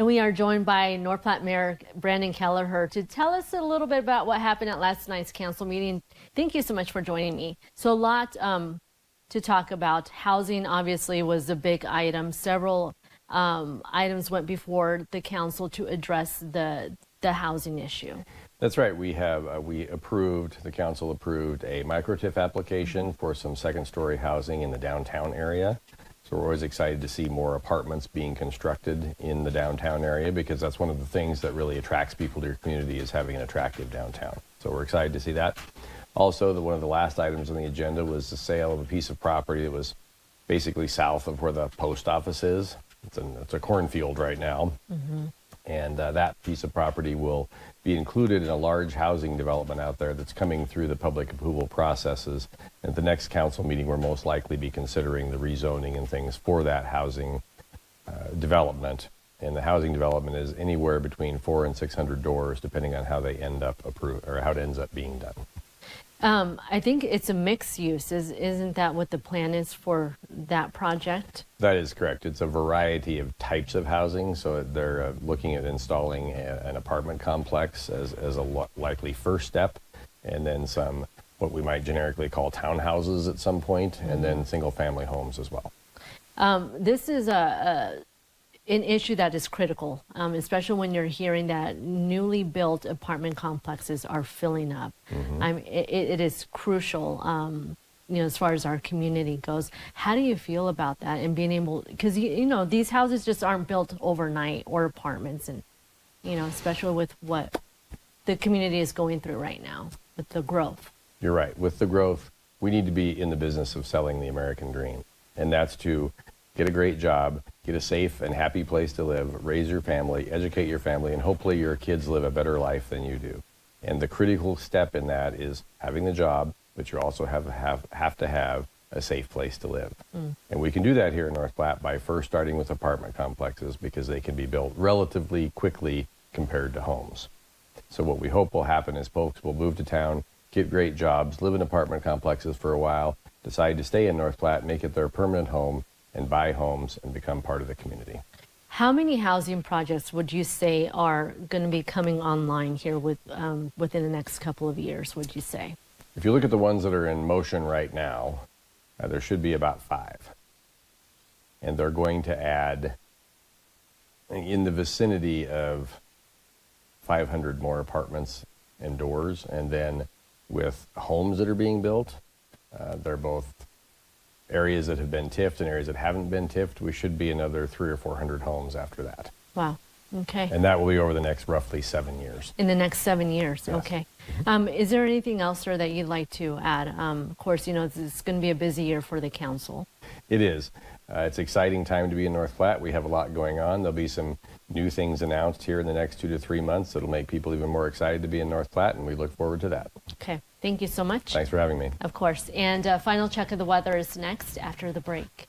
And we are joined by North Platte Mayor Brandon Kelliher to tell us a little bit about what happened at last night's council meeting. Thank you so much for joining me. So a lot to talk about. Housing obviously was a big item. Several items went before the council to address the housing issue. That's right. The council approved a micro-TIF application for some second-story housing in the downtown area. So we're always excited to see more apartments being constructed in the downtown area, because that's one of the things that really attracts people to your community, is having an attractive downtown. So we're excited to see that. Also, one of the last items on the agenda was the sale of a piece of property that was basically south of where the post office is. It's a cornfield right now. Mm-hmm. And that piece of property will be included in a large housing development out there that's coming through the public approval processes. At the next council meeting, we'll most likely be considering the rezoning and things for that housing development. And the housing development is anywhere between 400 and 600 doors, depending on how they end up approved or how it ends up being done. I think it's a mixed use. Isn't that what the plan is for that project? That is correct. It's a variety of types of housing. So they're looking at installing an apartment complex as a likely first step, and then some what we might generically call townhouses at some point, mm-hmm. and then single family homes as well. This is an issue that is critical, especially when you're hearing that newly built apartment complexes are filling up. Mm-hmm. It is crucial, as far as our community goes. How do you feel about that, and being able, because these houses just aren't built overnight, or apartments, and especially with what the community is going through right now with the growth. You're right. With the growth, we need to be in the business of selling the American dream, and that's to get a great job, get a safe and happy place to live, raise your family, educate your family, and hopefully your kids live a better life than you do. And the critical step in that is having the job, but you also have to have a safe place to live. Mm. And we can do that here in North Platte by first starting with apartment complexes, because they can be built relatively quickly compared to homes. So what we hope will happen is folks will move to town, get great jobs, live in apartment complexes for a while, decide to stay in North Platte, make it their permanent home, and buy homes and become part of the community. How many housing projects would you say are going to be coming online here within the next couple of years, would you say? If you look at the ones that are in motion right now, there should be about 5. And they're going to add in the vicinity of 500 more apartments and doors. And then with homes that are being built, they're both areas that have been TIF'd and areas that haven't been TIF'd. We should be another 300 or 400 homes after that. Wow. Okay. And that will be over the next roughly 7 years. In the next 7 years. Yes. Okay. Is there anything else, sir, that you'd like to add? Of course, it's going to be a busy year for the council. It is. It's an exciting time to be in North Platte. We have a lot going on. There'll be some new things announced here in the next 2 to 3 months that'll make people even more excited to be in North Platte, and we look forward to that. Okay. Thank you so much. Thanks for having me. Of course. And final check of the weather is next after the break.